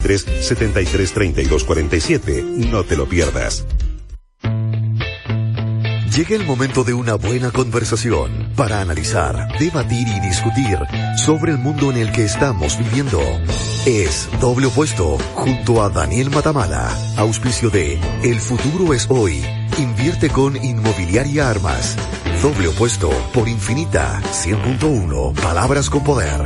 733247. No te lo pierdas. Llega el momento de una buena conversación para analizar, debatir y discutir sobre el mundo en el que estamos viviendo. Es Doble Opuesto junto a Daniel Matamala, auspicio de El futuro es hoy. Invierte con Inmobiliaria Armas. Doble Opuesto por Infinita 100.1. Palabras con poder.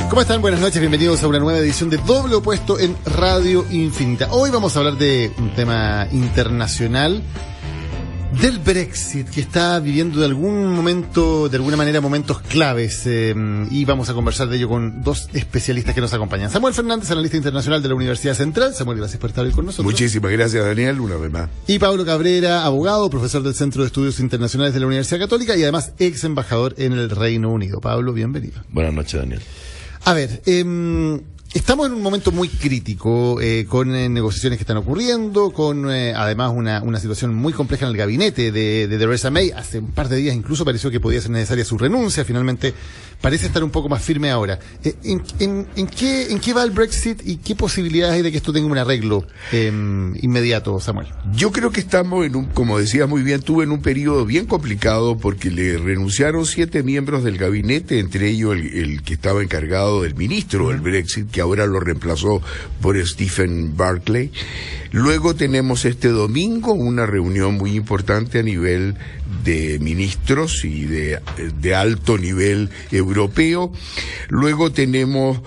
¿Cómo están? Buenas noches, bienvenidos a una nueva edición de Doble Opuesto en Radio Infinita. Hoy vamos a hablar de un tema internacional, del Brexit, que está viviendo de alguna manera momentos claves, y vamos a conversar de ello con dos especialistas que nos acompañan. Samuel Fernández, analista internacional de la Universidad Central. Samuel, gracias por estar hoy con nosotros. Muchísimas gracias, Daniel, una vez más. Y Pablo Cabrera, abogado, profesor del Centro de Estudios Internacionales de la Universidad Católica y además ex embajador en el Reino Unido. Pablo, bienvenido. Buenas noches, Daniel. A ver, estamos en un momento muy crítico, con negociaciones que están ocurriendo, con además una situación muy compleja en el gabinete de Theresa May. Hace un par de días incluso pareció que podía ser necesaria su renuncia, finalmente parece estar un poco más firme ahora. ¿En qué va el Brexit y qué posibilidades hay de que esto tenga un arreglo inmediato, Samuel? Yo creo que estamos como decía muy bien, en un periodo bien complicado porque le renunciaron 7 miembros del gabinete, entre ellos el que estaba encargado del ministro del Brexit, que ahora lo reemplazó por Stephen Barclay. Luego tenemos este domingo una reunión muy importante a nivel de ministros y de alto nivel europeo. Luego tenemos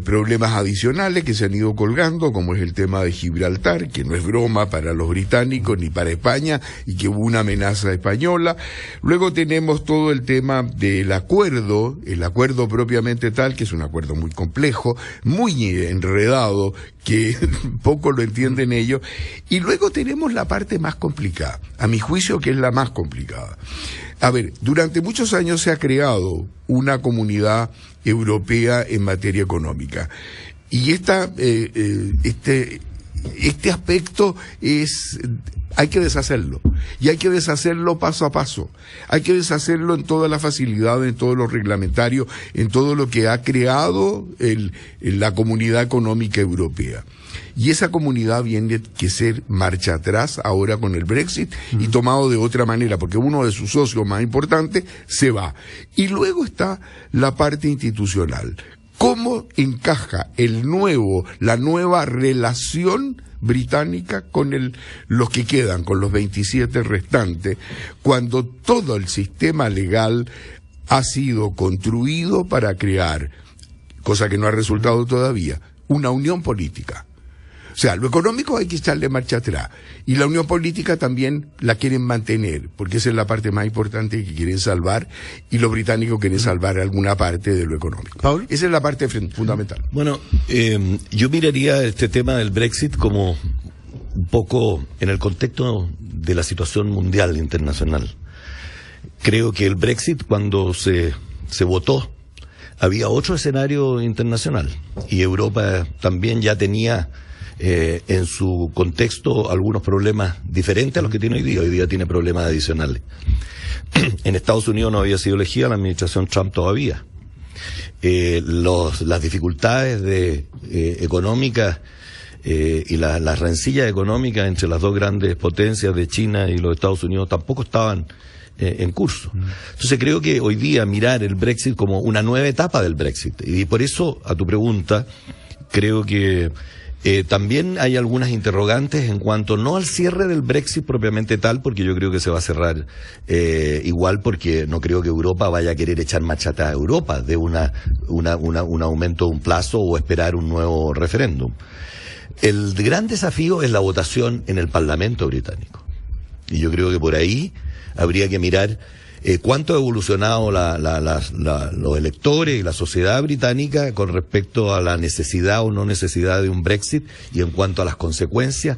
problemas adicionales que se han ido colgando, como es el tema de Gibraltar, que no es broma para los británicos ni para España, y que hubo una amenaza española. Luego tenemos todo el tema del acuerdo, el acuerdo propiamente tal, que es un acuerdo muy complejo, muy enredado, que poco lo entienden ellos. Y luego tenemos la parte más complicada, a mi juicio que es la más complicada. A ver, durante muchos años se ha creado una comunidad europea en materia económica. Y este aspecto hay que deshacerlo. Y hay que deshacerlo paso a paso. Hay que deshacerlo en todas las facilidades, en todo lo reglamentario, en todo lo que ha creado la comunidad económica europea. Y esa comunidad viene que ser marcha atrás ahora con el Brexit y tomado de otra manera, porque uno de sus socios más importantes se va. Y luego está la parte institucional. ¿Cómo encaja la nueva relación británica con los que quedan, con los 27 restantes, cuando todo el sistema legal ha sido construido para crear, cosa que no ha resultado todavía, una unión política? O sea, lo económico hay que echarle marcha atrás. Y la unión política también la quieren mantener, porque esa es la parte más importante que quieren salvar, y los británicos quieren salvar alguna parte de lo económico. ¿Paul? Esa es la parte fundamental. Bueno, yo miraría este tema del Brexit como un poco en el contexto de la situación mundial internacional. Creo que el Brexit, cuando se votó, había otro escenario internacional, y Europa también ya tenía en su contexto algunos problemas diferentes a los que tiene hoy día. Hoy día tiene problemas adicionales. En Estados Unidos no había sido elegida la administración Trump todavía. Las dificultades económicas y las rencillas económicas entre las dos grandes potencias de China y los Estados Unidos tampoco estaban en curso. Entonces creo que hoy día mirar el Brexit como una nueva etapa del Brexit, y por eso, a tu pregunta, creo que también hay algunas interrogantes en cuanto no al cierre del Brexit propiamente tal, porque yo creo que se va a cerrar igual, porque no creo que Europa vaya a querer echar marcha atrás a Europa de un aumento de un plazo o esperar un nuevo referéndum. El gran desafío es la votación en el Parlamento británico, y yo creo que por ahí habría que mirar cuánto ha evolucionado los electores y la sociedad británica con respecto a la necesidad o no necesidad de un Brexit, y en cuanto a las consecuencias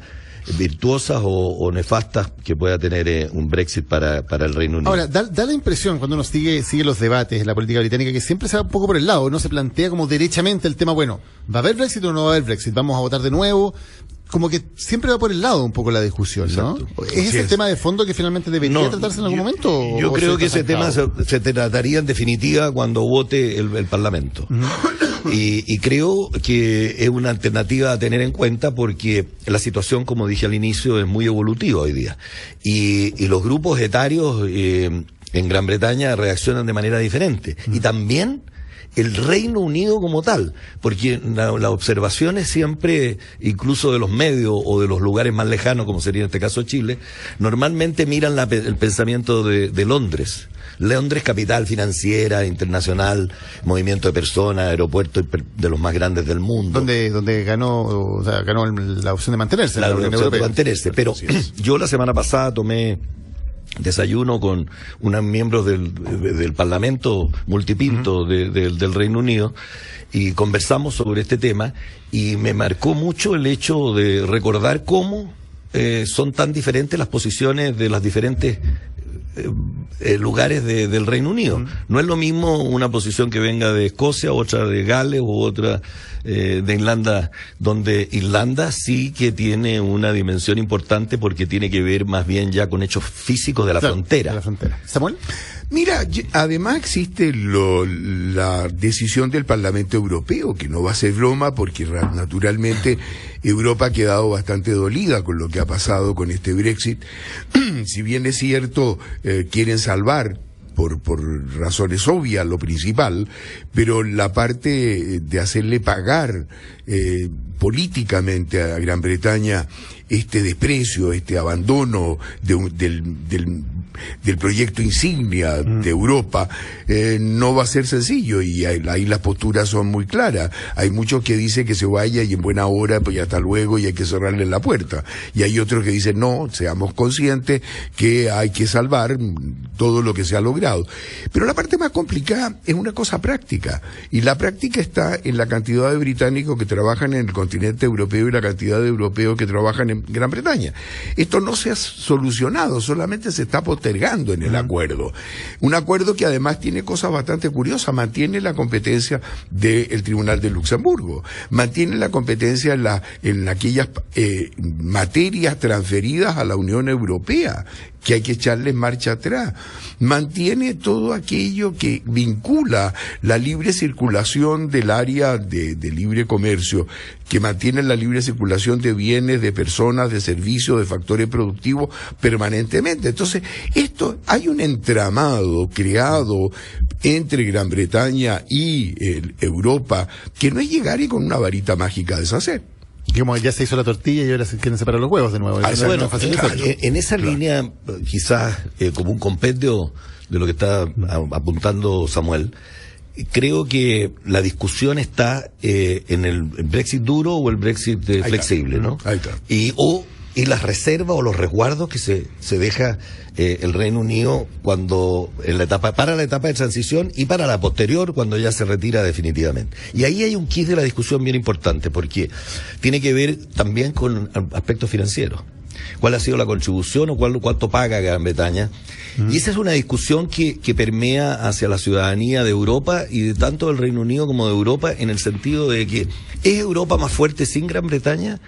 virtuosas o nefastas que pueda tener un Brexit para el Reino Unido. Ahora, da la impresión, cuando uno sigue los debates en la política británica, que siempre se va un poco por el lado, no se plantea como derechamente el tema, bueno, ¿va a haber Brexit o no va a haber Brexit? ¿Vamos a votar de nuevo? Como que siempre va por el lado un poco la discusión, ¿no? Exacto. ¿Es ese el tema de fondo que finalmente debería tratarse en algún momento? Yo creo que ese tema se trataría en definitiva cuando vote el Parlamento. Y creo que es una alternativa a tener en cuenta porque la situación, como dije al inicio, es muy evolutiva hoy día. Y los grupos etarios en Gran Bretaña reaccionan de manera diferente. Y también el Reino Unido como tal, porque las observaciones siempre, incluso de los medios o de los lugares más lejanos, como sería en este caso Chile, normalmente miran el pensamiento de Londres. Londres, capital financiera, internacional, movimiento de personas, aeropuerto de los más grandes del mundo. Donde ganó la opción de mantenerse. La opción de mantenerse. Pero yo la semana pasada tomé desayuno con unos miembros del Parlamento multipinto del Reino Unido y conversamos sobre este tema y me marcó mucho el hecho de recordar cómo son tan diferentes las posiciones de las diferentes lugares del Reino Unido. No es lo mismo una posición que venga de Escocia, otra de Gales u otra de Irlanda, donde Irlanda sí que tiene una dimensión importante porque tiene que ver más bien ya con hechos físicos de la frontera. De la frontera. ¿Samuel? Mira, además existe la decisión del Parlamento Europeo, que no va a ser broma porque naturalmente Europa ha quedado bastante dolida con lo que ha pasado con este Brexit. Si bien es cierto, quieren salvar por razones obvias lo principal, pero la parte de hacerle pagar políticamente a Gran Bretaña este desprecio, este abandono del proyecto insignia de Europa, no va a ser sencillo, y ahí las posturas son muy claras. Hay muchos que dicen que se vaya y en buena hora, pues ya hasta luego y hay que cerrarle la puerta. Y hay otros que dicen no, seamos conscientes que hay que salvar todo lo que se ha logrado. Pero la parte más complicada es una cosa práctica, y la práctica está en la cantidad de británicos que trabajan en el continente europeo y la cantidad de europeos que trabajan en Gran Bretaña. Esto no se ha solucionado, solamente se está postergando en el acuerdo. Un acuerdo que además tiene cosas bastante curiosas, mantiene la competencia del Tribunal de Luxemburgo, mantiene la competencia en aquellas materias transferidas a la Unión Europea, que hay que echarle marcha atrás. Mantiene todo aquello que vincula la libre circulación del área de libre comercio, que mantiene la libre circulación de bienes, de personas, de servicios, de factores productivos permanentemente. Entonces, hay un entramado creado entre Gran Bretaña y Europa que no es llegar y con una varita mágica a deshacer. Como ya se hizo la tortilla y ahora se quieren separar los huevos de nuevo. Bueno, en esa línea, quizás como un compendio de lo que está apuntando Samuel, creo que la discusión está en el Brexit duro o el Brexit flexible, ¿no? Ahí está. Y las reservas o los resguardos que se deja el Reino Unido cuando para la etapa de transición y para la posterior cuando ya se retira definitivamente. Y ahí hay un quid de la discusión bien importante porque tiene que ver también con aspectos financieros. ¿Cuál ha sido la contribución o cuánto paga Gran Bretaña? Y esa es una discusión que permea hacia la ciudadanía de Europa y de tanto del Reino Unido como de Europa, en el sentido de que ¿es Europa más fuerte sin Gran Bretaña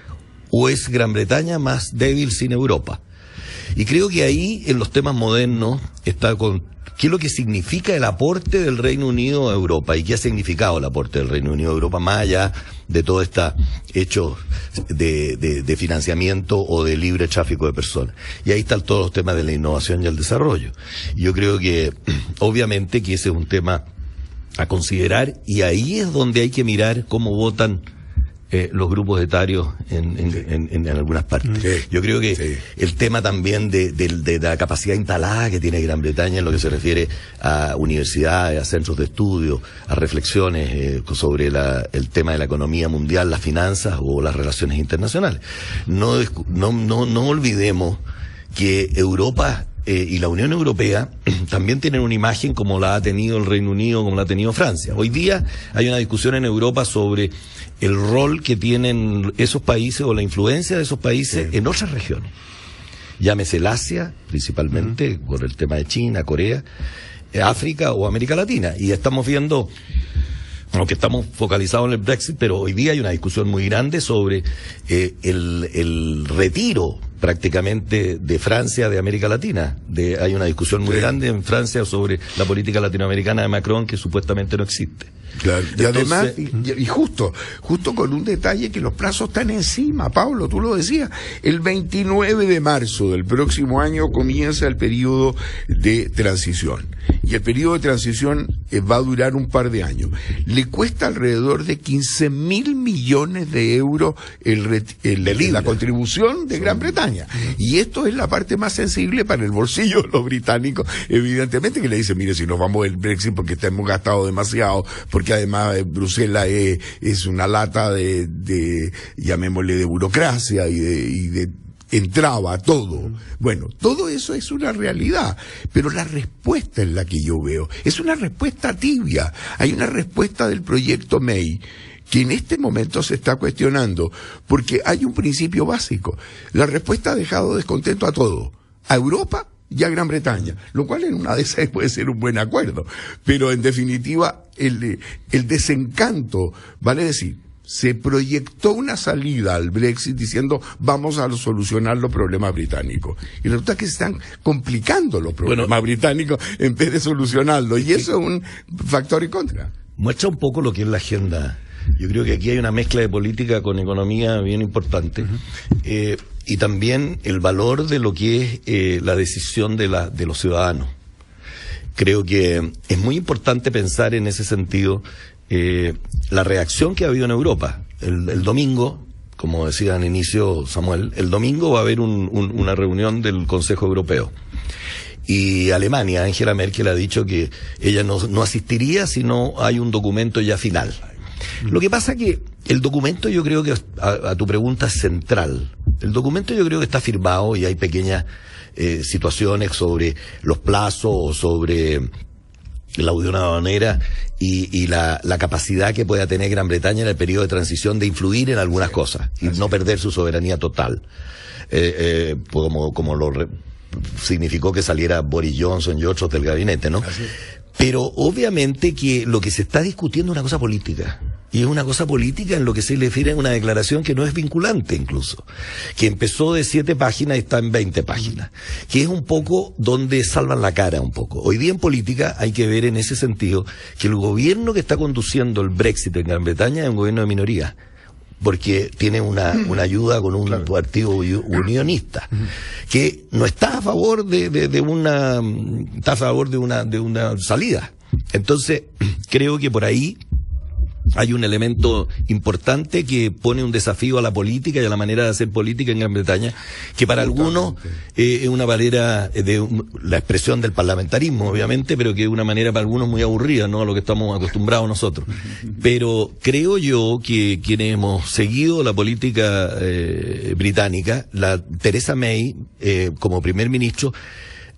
o es Gran Bretaña más débil sin Europa? Y creo que ahí, en los temas modernos, está con qué es lo que significa el aporte del Reino Unido a Europa y qué ha significado el aporte del Reino Unido a Europa más allá de todo este hecho de financiamiento o de libre tráfico de personas. Y ahí están todos los temas de la innovación y el desarrollo. Y yo creo que, obviamente, que ese es un tema a considerar, y ahí es donde hay que mirar cómo votan los grupos etarios en algunas partes. Sí. Yo creo que el tema también de la capacidad instalada que tiene Gran Bretaña en lo que se refiere a universidades, a centros de estudio, a reflexiones sobre el tema de la economía mundial, las finanzas o las relaciones internacionales. No olvidemos que Europa y la Unión Europea también tienen una imagen como la ha tenido el Reino Unido, como la ha tenido Francia. Hoy día hay una discusión en Europa sobre el rol que tienen esos países o la influencia de esos países en otras regiones. Llámese el Asia, principalmente, por el tema de China, Corea, África o América Latina. Y estamos viendo, aunque estamos focalizados en el Brexit, pero hoy día hay una discusión muy grande sobre el retiro prácticamente de Francia de América Latina. Hay una discusión muy grande en Francia sobre la política latinoamericana de Macron que supuestamente no existe. Claro. Y además, y justo con un detalle, que los plazos están encima, Pablo, tú lo decías, el 29 de marzo del próximo año comienza el periodo de transición, y el periodo de transición va a durar un par de años. Le cuesta alrededor de 15.000 millones de euros la contribución de Gran Bretaña, y esto es la parte más sensible para el bolsillo de los británicos, evidentemente, que le dicen, mire, si nos vamos del Brexit porque hemos gastado demasiado, porque además Bruselas es una lata de llamémosle, de burocracia y de entraba todo. Bueno, todo eso es una realidad, pero la respuesta es la que yo veo. Es una respuesta tibia. Hay una respuesta del proyecto May que en este momento se está cuestionando, porque hay un principio básico. La respuesta ha dejado descontento a todo. A Europa y a Gran Bretaña, lo cual en una de esas puede ser un buen acuerdo. Pero en definitiva, el desencanto, vale decir, se proyectó una salida al Brexit diciendo vamos a solucionar los problemas británicos. Y resulta que se están complicando los problemas británicos en vez de solucionarlos. Y eso es un factor en contra. Muestra un poco lo que es la agenda. Yo creo que aquí hay una mezcla de política con economía bien importante. Y también el valor de lo que es la decisión de los ciudadanos. Creo que es muy importante pensar en ese sentido la reacción que ha habido en Europa. El domingo, como decía al inicio Samuel, el domingo va a haber una reunión del Consejo Europeo. Y Alemania, Angela Merkel ha dicho que ella no asistiría si no hay un documento ya final. Lo que pasa que el documento, yo creo que, a tu pregunta, es central. El documento yo creo que está firmado y hay pequeñas situaciones sobre los plazos o sobre la unión aduanera y la capacidad que pueda tener Gran Bretaña en el periodo de transición de influir en algunas cosas y no perder su soberanía total. Como significó que saliera Boris Johnson y otros del gabinete, ¿no? Pero obviamente que lo que se está discutiendo es una cosa política. Y es una cosa política en lo que se refiere a una declaración que no es vinculante incluso. Que empezó de 7 páginas y está en 20 páginas. Que es un poco donde salvan la cara un poco. Hoy día en política hay que ver en ese sentido que el gobierno que está conduciendo el Brexit en Gran Bretaña es un gobierno de minoría. Porque tiene una ayuda con un partido unionista que no está a favor está a favor de una salida. Entonces, creo que por ahí hay un elemento importante que pone un desafío a la política y a la manera de hacer política en Gran Bretaña, que para algunos es una manera la expresión del parlamentarismo, obviamente, pero que es una manera para algunos muy aburrida, ¿no? A lo que estamos acostumbrados nosotros. Pero creo yo que quienes hemos seguido la política británica, la Theresa May, como primer ministro,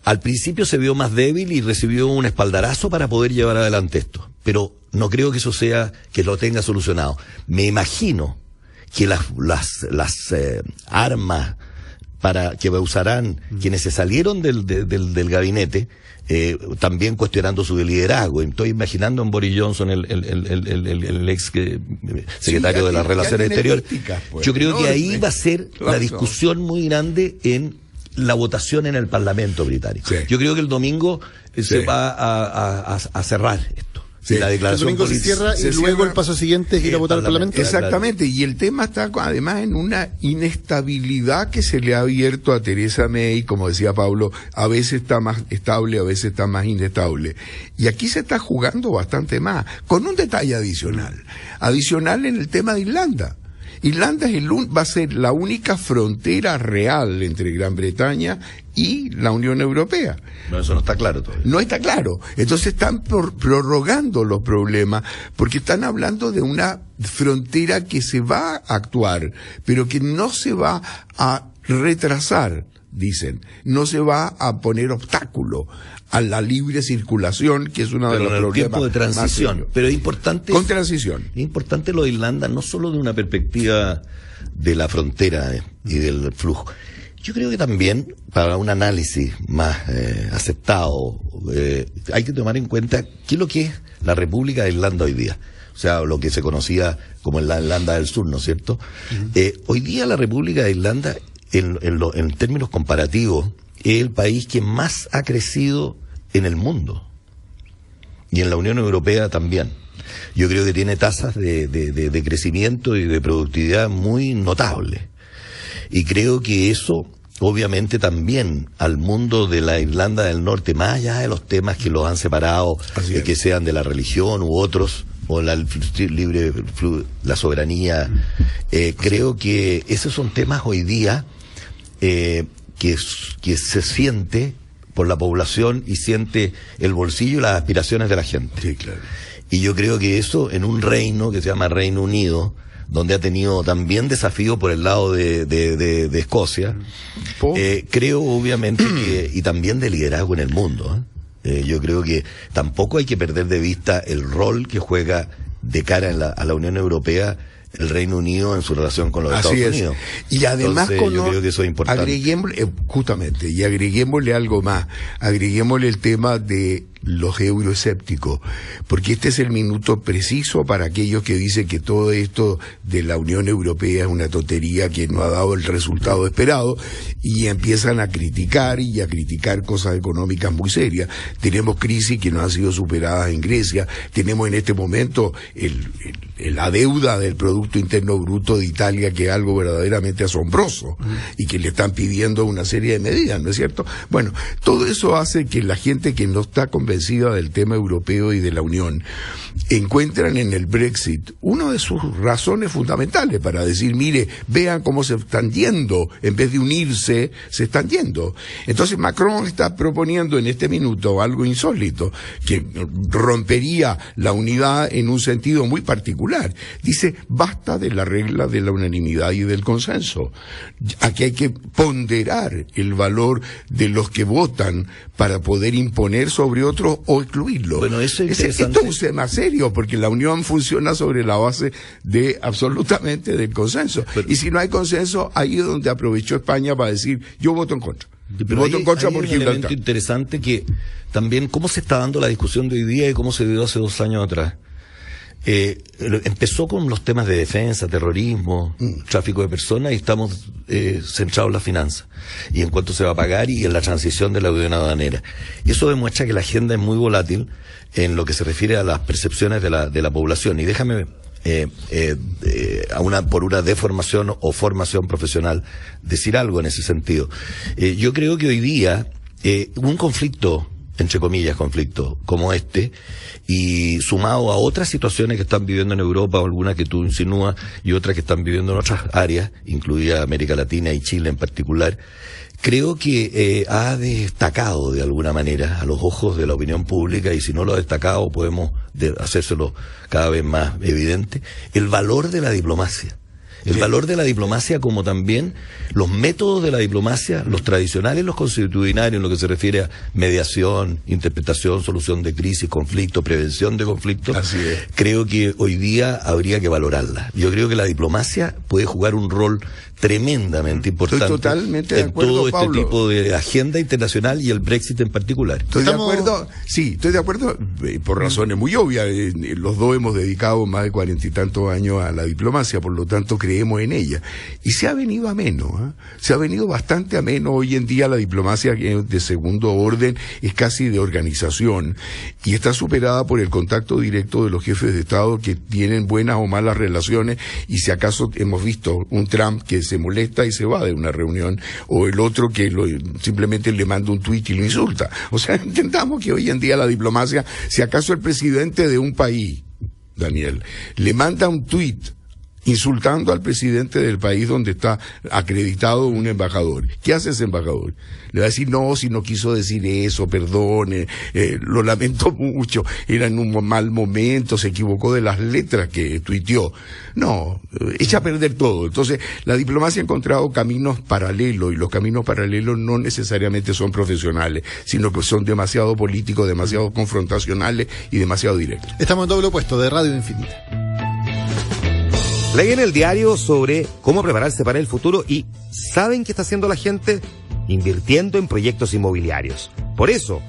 al principio se vio más débil y recibió un espaldarazo para poder llevar adelante esto. Pero no creo que eso sea, que lo tenga solucionado. Me imagino que las armas que usarán quienes se salieron del gabinete, también cuestionando su liderazgo. Estoy imaginando en Boris Johnson, el ex secretario de las Relaciones Exteriores. Pues, yo creo que ahí va a ser la discusión muy grande en la votación en el Parlamento británico. Sí. Yo creo que el domingo se va a cerrar esto. Sí. La declaración el domingo se cierra y luego el paso siguiente es ir a votar al Parlamento. Exactamente, y el tema está además en una inestabilidad que se le ha abierto a Theresa May, como decía Pablo, a veces está más estable, a veces está más inestable. Y aquí se está jugando bastante más, con un detalle adicional en el tema de Irlanda. Irlanda va a ser la única frontera real entre Gran Bretaña y la Unión Europea. No, eso no está claro todavía. No está claro. Entonces están prorrogando los problemas porque están hablando de una frontera que se va a actuar, pero que no se va a retrasar, dicen. No se va a poner obstáculo a la libre circulación, que es uno de los problemas. Tiempo de transición. Pero es importante. Con transición. Es importante lo de Irlanda, no solo de una perspectiva de la frontera y del flujo. Yo creo que también, para un análisis más aceptado, hay que tomar en cuenta qué es lo que es la República de Irlanda hoy día. O sea, lo que se conocía como la Irlanda del Sur, ¿no es cierto? Hoy día la República de Irlanda, en términos comparativos, es el país que más ha crecido en el mundo. Y en la Unión Europea también. Yo creo que tiene tasas de crecimiento y de productividad muy notables. Y creo que eso, obviamente, también al mundo de la Irlanda del Norte, más allá de los temas que los han separado, que sean de la religión u otros, o la soberanía, creo que esos son temas hoy día que se siente por la población y siente el bolsillo y las aspiraciones de la gente. Sí, claro. Y yo creo que eso en un reino que se llama Reino Unido, donde ha tenido también desafío por el lado de Escocia, creo obviamente que, y también de liderazgo en el mundo, yo creo que tampoco hay que perder de vista el rol que juega de cara a la Unión Europea el Reino Unido en su relación con los Estados Unidos. Y además, entonces, yo creo que eso es importante. Agreguémosle algo más, agreguémosle el tema de los euroescépticos, porque este es el minuto preciso para aquellos que dicen que todo esto de la Unión Europea es una tontería que no ha dado el resultado esperado, y empiezan a criticar cosas económicas muy serias. Tenemos crisis que no han sido superadas en Grecia, tenemos en este momento la deuda del Producto Interno Bruto de Italia, que es algo verdaderamente asombroso, y que le están pidiendo una serie de medidas, ¿no es cierto? Bueno, todo eso hace que la gente que no está convencida del tema europeo y de la Unión encuentran en el Brexit una de sus razones fundamentales para decir, mire, vean cómo se están yendo, en vez de unirse, se están yendo. Entonces Macron está proponiendo en este minuto algo insólito, que rompería la unidad en un sentido muy particular. Dice, basta de la regla de la unanimidad y del consenso. Aquí hay que ponderar el valor de los que votan para poder imponer sobre otros o excluirlos. Bueno, eso es esto es un tema serio, porque la Unión funciona sobre la base de absolutamente del consenso. Y si no hay consenso, ahí es donde aprovechó España para decir, yo voto en contra. Voto en contra por Gibraltar. Un elemento interesante que también cómo se está dando la discusión de hoy día y cómo se dio hace 2 años atrás. Empezó con los temas de defensa, terrorismo, tráfico de personas, y estamos centrados en la finanza y en cuánto se va a pagar y en la transición de la unión aduanera. Y eso demuestra que la agenda es muy volátil en lo que se refiere a las percepciones de la población. Y déjame por una deformación o formación profesional decir algo en ese sentido. Yo creo que hoy día un conflicto, entre comillas, conflicto como este, y sumado a otras situaciones que están viviendo en Europa, o algunas que tú insinúas, y otras que están viviendo en otras áreas, incluida América Latina y Chile en particular, creo que ha destacado de alguna manera a los ojos de la opinión pública, y si no lo ha destacado podemos hacérselo cada vez más evidente, el valor de la diplomacia. El valor de la diplomacia, como también los métodos de la diplomacia, los tradicionales, los consuetudinarios, en lo que se refiere a mediación, interpretación, solución de crisis, conflicto, prevención de conflictos. Así es. Creo que hoy día habría que valorarla. Yo creo que la diplomacia puede jugar un rol tremendamente importante. Estoy totalmente de acuerdo, todo este Pablo. Tipo de agenda internacional y el Brexit en particular. Estoy de acuerdo, sí, estoy de acuerdo por razones muy obvias. Los dos hemos dedicado más de 40 y tantos años a la diplomacia, por lo tanto creemos en ella. Y se ha venido a menos, se ha venido bastante a menos. Hoy en día la diplomacia de segundo orden es casi de organización y está superada por el contacto directo de los jefes de Estado, que tienen buenas o malas relaciones, y si acaso hemos visto un Trump que se molesta y se va de una reunión, o el otro que simplemente le manda un tuit y lo insulta. O sea, entendamos que hoy en día la diplomacia, si acaso el presidente de un país, Daniel, le manda un tuit insultando al presidente del país donde está acreditado un embajador, ¿qué hace ese embajador? Le va a decir, no, si no quiso decir eso, perdone, lo lamento mucho, era en un mal momento, se equivocó de las letras que tuiteó. No, echa a perder todo. Entonces, la diplomacia ha encontrado caminos paralelos, y los caminos paralelos no necesariamente son profesionales, sino que son demasiado políticos, demasiado confrontacionales y demasiado directos. Estamos en Doble Opuesto de Radio Infinita. Leen el diario sobre cómo prepararse para el futuro y ¿saben qué está haciendo la gente? Invirtiendo en proyectos inmobiliarios. Por eso